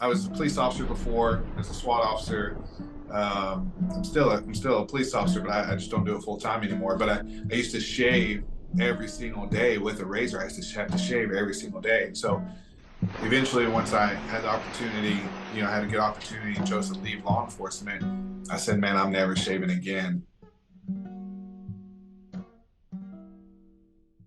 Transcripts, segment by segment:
I was a police officer before, as a SWAT officer. I'm still a police officer, but I just don't do it full time anymore. But I used to shave every single day with a razor. I used to have to shave every single day. And so eventually, once I had the opportunity, I had a good opportunity and chose to leave law enforcement. I said, man, I'm never shaving again.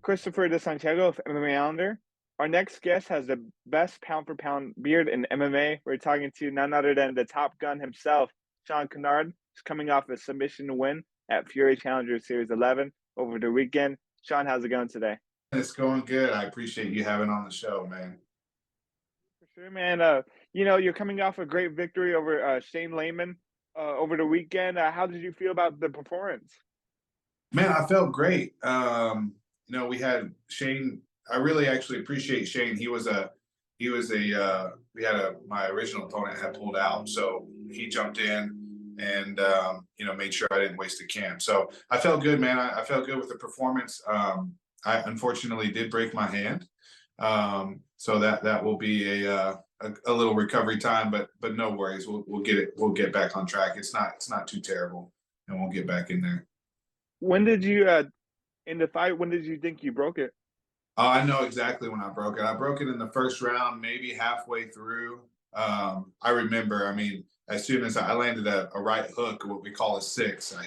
Christopher De Santiago of MMA Islander. Our next guest has the best pound for pound beard in MMA. We're talking to none other than the Top Gun himself, Gun Kennard. He's coming off a submission win at Fury Challenger Series 11 over the weekend. Sean, how's it going today? It's going good. I appreciate you having on the show, man. For sure, man. You're coming off a great victory over Shane Lehman over the weekend. How did you feel about the performance? Man, I felt great. We had Shane. I really actually appreciate Shane. My original opponent had pulled out, so he jumped in and made sure I didn't waste the camp. So I felt good, man. I felt good with the performance. I unfortunately did break my hand, so that will be a little recovery time, but no worries. We'll get it. We'll get back on track. It's not too terrible, and we'll get back in there. When did you in the fight? When did you think you broke it? I know exactly when I broke it. I broke it in the first round, maybe halfway through. I remember, as soon as I landed a right hook, what we call a six, I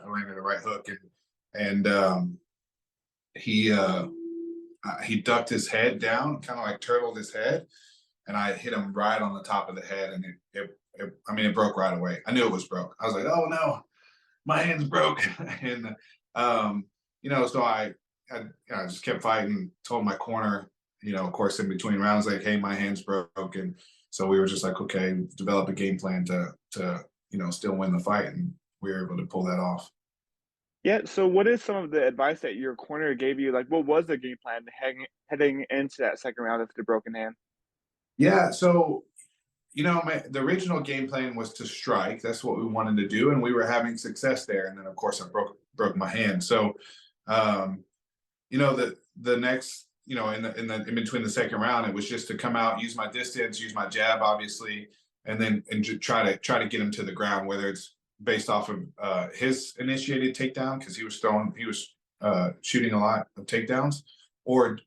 landed a right hook, and he ducked his head down, kind of like turtled his head, and I hit him right on the top of the head, and it broke right away. I knew it was broke. I was like, oh no, my hand's broke. And so I just kept fighting, told my corner, of course, in between rounds, like, hey, my hand's broken. So we were just like, okay, develop a game plan to still win the fight. And we were able to pull that off. Yeah. So, what is some of the advice that your corner gave you? Like, what was the game plan heading into that second round of the broken hand? Yeah. So, the original game plan was to strike. That's what we wanted to do. And we were having success there. And then, of course, I broke my hand. So, the next, in between the second round, it was just to come out, use my distance, use my jab, obviously, and then try to get him to the ground, whether it's based off of his initiated takedown because he was shooting a lot of takedowns, or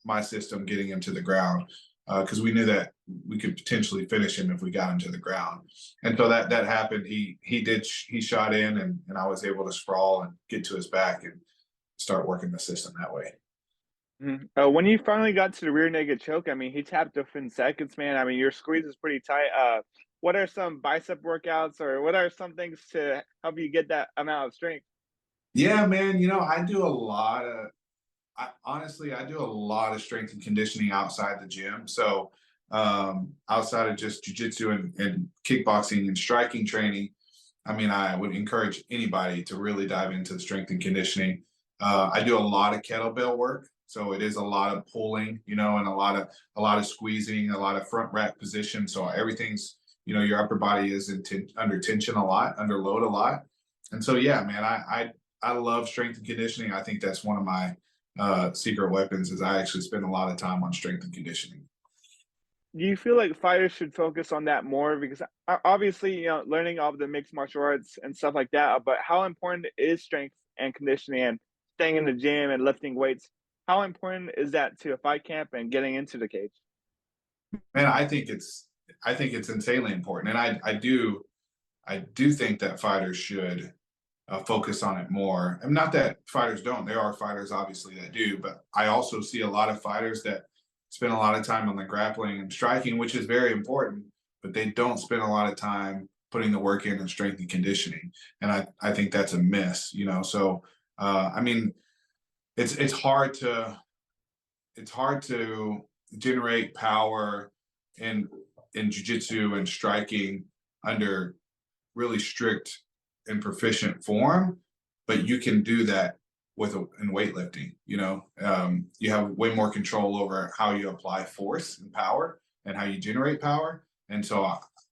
my system getting him to the ground because we knew that we could potentially finish him if we got him to the ground. And so that happened. He shot in, and I was able to sprawl and get to his back and start working the system that way. When you finally got to the rear naked choke, he tapped within seconds, man. Your squeeze is pretty tight. What are some bicep workouts, or what are some things to help you get that amount of strength? Yeah, man. I do a lot of. Honestly, I do a lot of strength and conditioning outside the gym. So outside of just jujitsu and kickboxing and striking training, I would encourage anybody to really dive into the strength and conditioning. I do a lot of kettlebell work, so it is a lot of pulling, and a lot of squeezing, a lot of front rack position. So everything's, your upper body is under tension a lot, under load a lot, and so yeah, man, I love strength and conditioning. I think that's one of my secret weapons. Is I actually spend a lot of time on strength and conditioning. Do you feel like fighters should focus on that more? Because obviously, learning all the mixed martial arts and stuff like that, but how important is strength and conditioning and staying in the gym and lifting weights? How important is that to a fight camp and getting into the cage? Man, I think it's insanely important, and I do think that fighters should focus on it more. And not that fighters don't. There are fighters, obviously, that do. But I also see a lot of fighters that spend a lot of time on the grappling and striking, which is very important, but they don't spend a lot of time putting the work in strength and conditioning. And I think that's a miss, So, it's hard to generate power in jiu-jitsu and striking under really strict and proficient form, but you can do that in weightlifting. You have way more control over how you apply force and power and how you generate power. And so,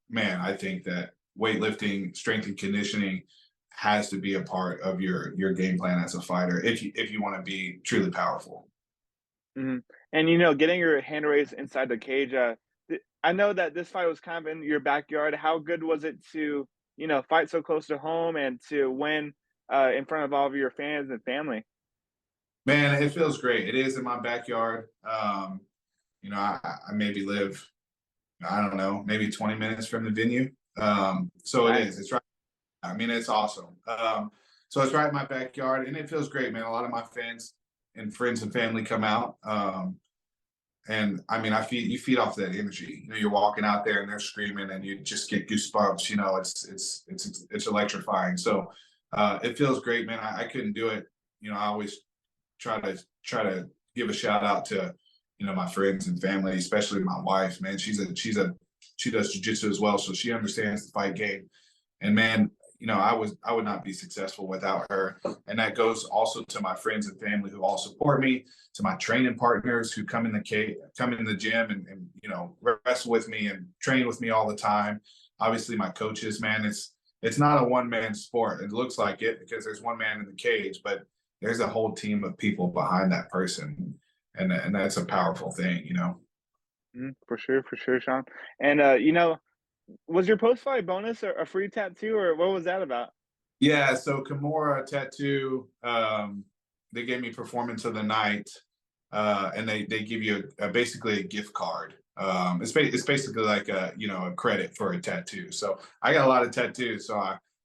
man, I think that weightlifting, strength and conditioning has to be a part of your game plan as a fighter if you want to be truly powerful. And getting your hand raised inside the cage. I know that this fight was kind of in your backyard. How good was it to, fight so close to home and to win in front of all of your fans and family? Man, it feels great. It is in my backyard. I maybe live, I don't know, maybe 20 minutes from the venue. So it Nice. is. It's right. I mean, it's awesome. So it's right in my backyard, and it feels great, man. A lot of my fans and friends and family come out. And I mean, you feed off that energy. You're walking out there and they're screaming, and you just get goosebumps. It's electrifying. So it feels great, man. I couldn't do it. I always try to give a shout out to my friends and family, especially my wife. Man, she does jujitsu as well, so she understands the fight game. And man, I would not be successful without her. And that goes also to my friends and family who all support me, to my training partners who come in the gym and wrestle with me and train with me all the time. Obviously, my coaches, man, it's not a one-man sport. It looks like it because there's one man in the cage, but there's a whole team of people behind that person. And that's a powerful thing. For sure, Sean. And was your post fight bonus a free tattoo, or what was that about? Yeah, so Kimura Tattoo, they gave me performance of the night, and they give you basically a gift card. It's basically like a credit for a tattoo. So I got a lot of tattoos, so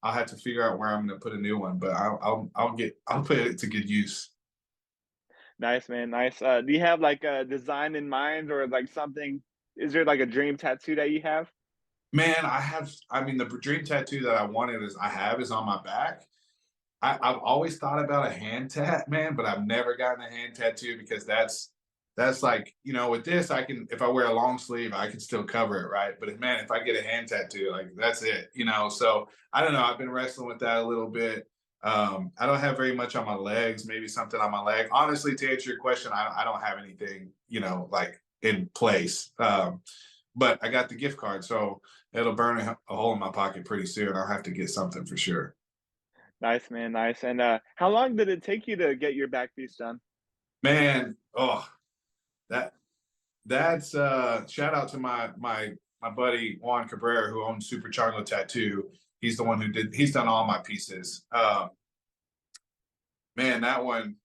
I'll have to figure out where I'm going to put a new one, but I'll put it to good use. Nice, man. Nice. Do you have like a design in mind, or like something? Is there like a dream tattoo that you have? Man, I mean, the dream tattoo that I have is on my back. I've always thought about a hand tat, man, but I've never gotten a hand tattoo because that's like, with this, if I wear a long sleeve, I can still cover it, right? But if I get a hand tattoo, like that's it. So I don't know. I've been wrestling with that a little bit. I don't have very much on my legs, maybe something on my leg. Honestly, to answer your question, I don't have anything, like in place. But I got the gift card, so it'll burn a hole in my pocket pretty soon. I'll have to get something for sure. Nice, man. Nice. And how long did it take you to get your back piece done? Man, oh, that that's shout out to my buddy Juan Cabrera who owns Super Chango Tattoo. He's done all my pieces. Man, that one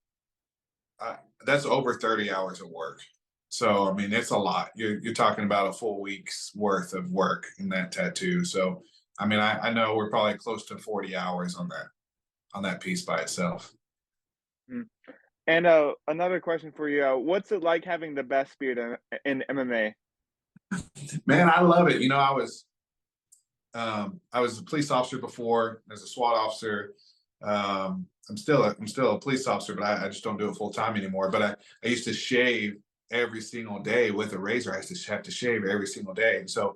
that's over 30 hours of work. So I mean, it's a lot. You're talking about a full week's worth of work in that tattoo. So I mean, I know we're probably close to 40 hours on that piece by itself. Mm. And another question for you: what's it like having the best beard in MMA? Man, I love it. I was a police officer before as a SWAT officer. I'm still a police officer, but I just don't do it full time anymore. But I used to shave every single day with a razor. I used to have to shave every single day. And so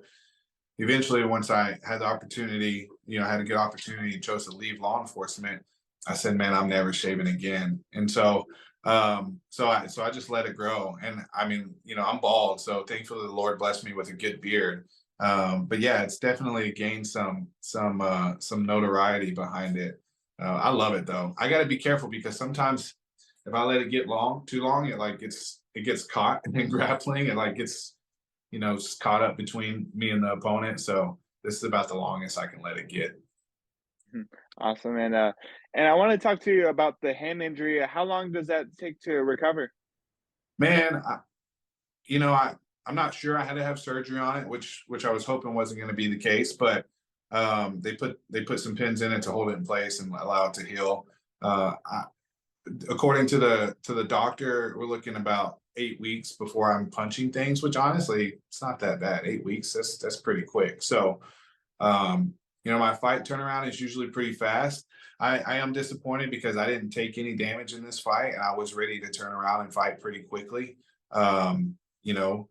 eventually, once I had the opportunity, I had a good opportunity and chose to leave law enforcement, I said, man, I'm never shaving again. And so I just let it grow. And I mean, I'm bald, so thankfully the Lord blessed me with a good beard. But yeah, it's definitely gained some notoriety behind it. I love it though. I got to be careful because sometimes if I let it get too long, it gets caught in grappling and like gets just caught up between me and the opponent. So this is about the longest I can let it get. Mhm. Awesome, and I want to talk to you about the hand injury. How long does that take to recover? Man, I'm not sure. I had to have surgery on it, which I was hoping wasn't going to be the case, but they put some pins in it to hold it in place and allow it to heal. According to the doctor, we're looking about 8 weeks before I'm punching things, which honestly, it's not that bad. 8 weeks, that's pretty quick. So, my fight turnaround is usually pretty fast. I am disappointed because I didn't take any damage in this fight, and I was ready to turn around and fight pretty quickly. Um, you know,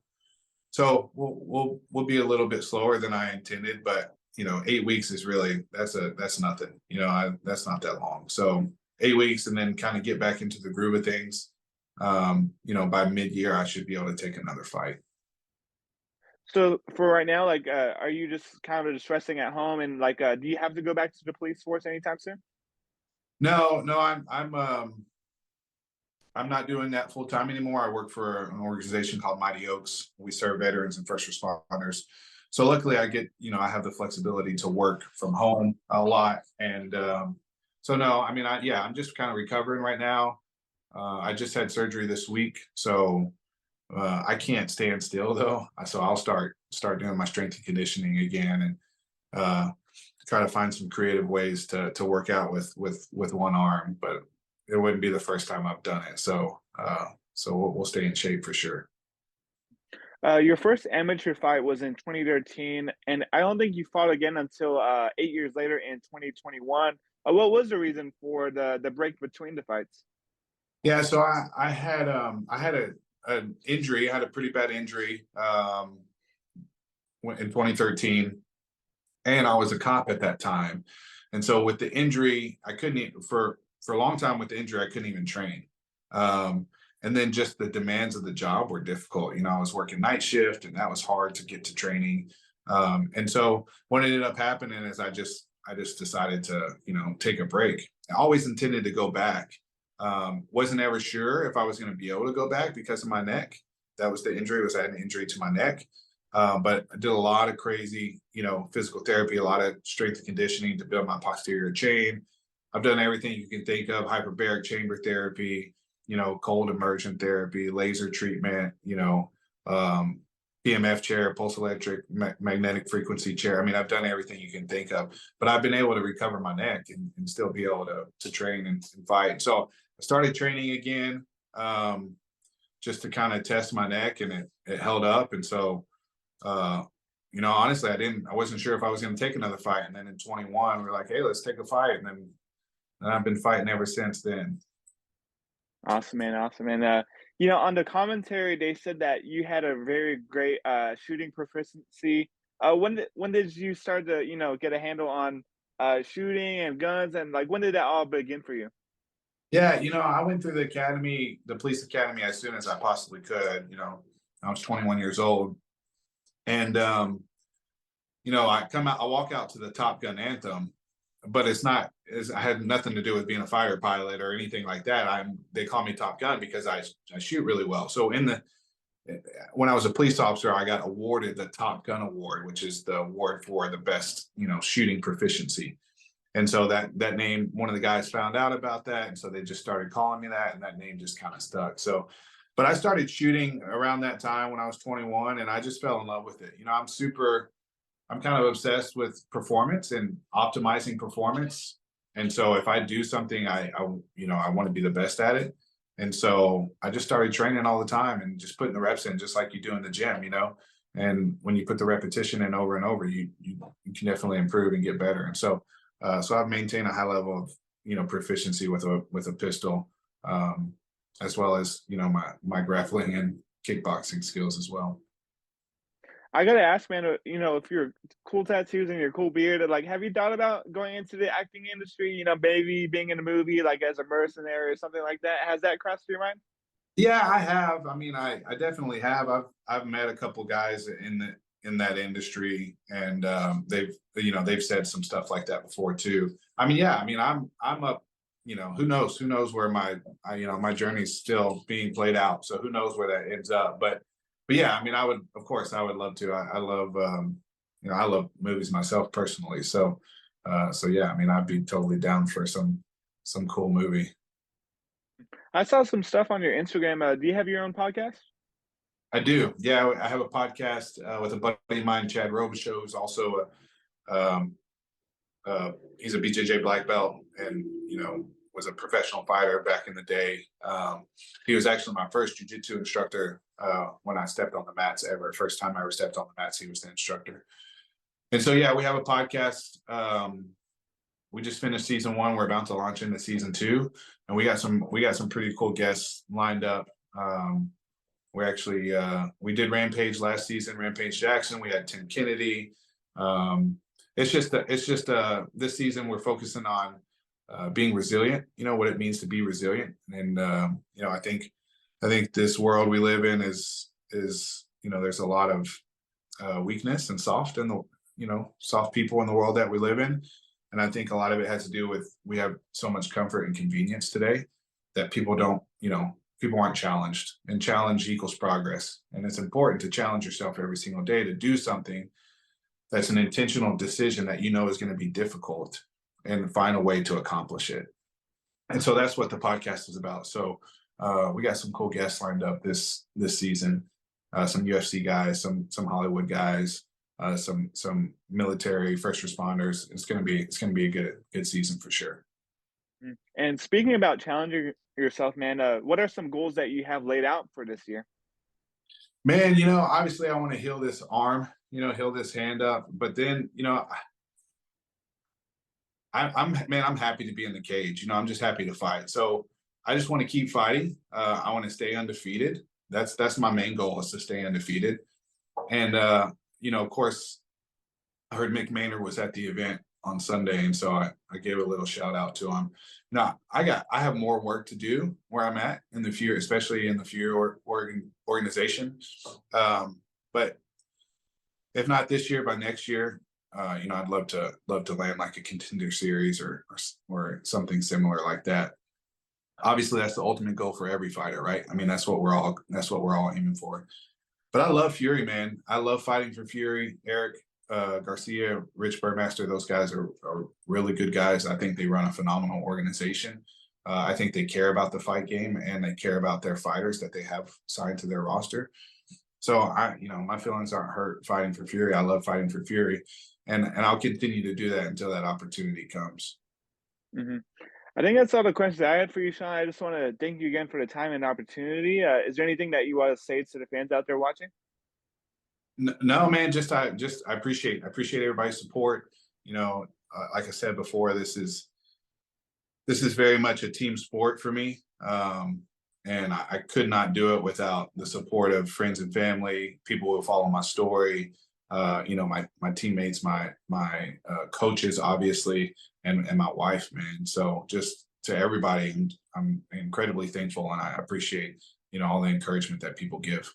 so we'll be a little bit slower than I intended, but 8 weeks is really that's nothing. That's not that long. So 8 weeks and then kind of get back into the groove of things. By mid-year I should be able to take another fight. So for right now, like, are you just kind of just resting at home, and like, do you have to go back to the police force anytime soon? No, I'm I'm not doing that full time anymore. I work for an organization called Mighty Oaks. We serve veterans and first responders. So luckily, I get, I have the flexibility to work from home a lot. And so no, I mean, I'm just kind of recovering right now. I just had surgery this week, so I can't stand still though. So I'll start doing my strength and conditioning again, and uh, try to find some creative ways to work out with one arm. But it wouldn't be the first time I've done it. So we'll stay in shape for sure. Your first amateur fight was in 2013, and I don't think you fought again until 8 years later in 2021. What was the reason for the break between the fights? Yeah, so I had an injury. I had a pretty bad injury in 2013, and I was a cop at that time. And so with the injury, I couldn't for a long time with the injury, I couldn't even train. Um, and then just the demands of the job were difficult. I was working night shift, and that was hard to get to training. And so what ended up happening is I just decided to take a break. I always intended to go back. Wasn't ever sure if I was going to be able to go back because of my neck. That was the injury. I had an injury to my neck. But I did a lot of crazy, physical therapy, a lot of strength and conditioning to build my posterior chain. I've done everything you can think of: hyperbaric chamber therapy, cold immersion therapy, laser treatment, um, PMF chair, pulse electric magnetic frequency chair. I mean, I've done everything you can think of, but I've been able to recover my neck and still be able to train and fight. So I started training again, just to kind of test my neck, and it held up. And so uh, honestly, I wasn't sure if I was going to take another fight. And then in 21, we were like, hey, let's take a fight. And I've been fighting ever since then. Awesome, man. Awesome. And, on the commentary, they said that you had a very great shooting proficiency. When did you start to, get a handle on shooting and guns? And like, when did that all begin for you? Yeah, I went through the police academy as soon as I possibly could. I was 21 years old. And I walk out to the Top Gun anthem, but I had nothing to do with being a fighter pilot or anything like that. They call me Top Gun because I shoot really well. So when I was a police officer, I got awarded the Top Gun Award, which is the award for the best, shooting proficiency. And so that name, one of the guys found out about that, and so they just started calling me that, and that name just kind of stuck. So, but I started shooting around that time when I was 21, and I just fell in love with it. I'm kind of obsessed with performance and optimizing performance. And so if I do something, I want to be the best at it. And so I just started training all the time and just putting the reps in, just like you do in the gym. And when you put the repetition in over and over, you can definitely improve and get better. And so I've maintained a high level of proficiency with a pistol, as well as my grappling and kickboxing skills as well. I gotta ask, man, if you're cool tattoos and your cool beard, like, have you thought about going into the acting industry? Maybe being in a movie, like as a mercenary or something like that. Has that crossed your mind? Yeah, I have. I mean, I definitely have. I've met a couple guys in that industry, and they've said some stuff like that before too. I mean, yeah. I mean, I'm up. Who knows where my journey's still being played out. So who knows where that ends up? But yeah, I mean, of course, I would love to. I love I love movies myself personally. So yeah, I mean, I'd be totally down for some cool movie. I saw some stuff on your Instagram. Do you have your own podcast? I do. Yeah, I have a podcast with a buddy of mine, Chad Robichaux, who's also um, he's a BJJ black belt, and was a professional fighter back in the day. He was actually my first jiu-jitsu instructor when I stepped on the mats ever. First time I ever stepped on the mats, he was the instructor. And so yeah, we have a podcast. We just finished season 1. We're about to launch into season 2, and we got some pretty cool guests lined up. We actually we did Rampage last season, Rampage Jackson. We had Tim Kennedy. It's just this season we're focusing on being resilient. What it means to be resilient, and I think this world we live in is there's a lot of weakness and soft people in the world that we live in, and I think a lot of it has to do with we have so much comfort and convenience today that people don't people aren't challenged, and challenge equals progress. And it's important to challenge yourself every single day to do something that's an intentional decision that you know is going to be difficult, and find a way to accomplish it. And so that's what the podcast is about. So we got some cool guests lined up this season. Some UFC guys, some Hollywood guys, some military, first responders. It's gonna be a good season for sure. And speaking about challenging yourself, man, what are some goals that you have laid out for this year? Man, obviously I want to heal this arm, heal this hand up, but then, I'm happy to be in the cage. I'm just happy to fight. So I just want to keep fighting. I want to stay undefeated. That's my main goal, is to stay undefeated. And of course, I heard Mick Maynard was at the event on Sunday, and so I gave a little shout out to him. Now I have more work to do where I'm at in the Fury, especially in the Fury organization. But if not this year, by next year, I'd love to land like a Contender series or something similar like that. Obviously, that's the ultimate goal for every fighter, right? I mean, that's what we're all aiming for. But I love Fury, man. I love fighting for Fury. Eric Garcia, Rich Burmaster, those guys are really good guys. I think they run a phenomenal organization. I think they care about the fight game, and they care about their fighters that they have signed to their roster. So my feelings aren't hurt fighting for Fury. I love fighting for Fury, and I'll continue to do that until that opportunity comes. Mm-hmm. I think that's all the questions I had for you, Sean. I just want to thank you again for the time and opportunity. Is there anything that you want to say to the fans out there watching? No, man. I appreciate everybody's support. Like I said before, this is very much a team sport for me, and I could not do it without the support of friends and family, people who follow my story. My teammates, my coaches, obviously, and my wife, man. So just to everybody, I'm incredibly thankful, and I appreciate all the encouragement that people give.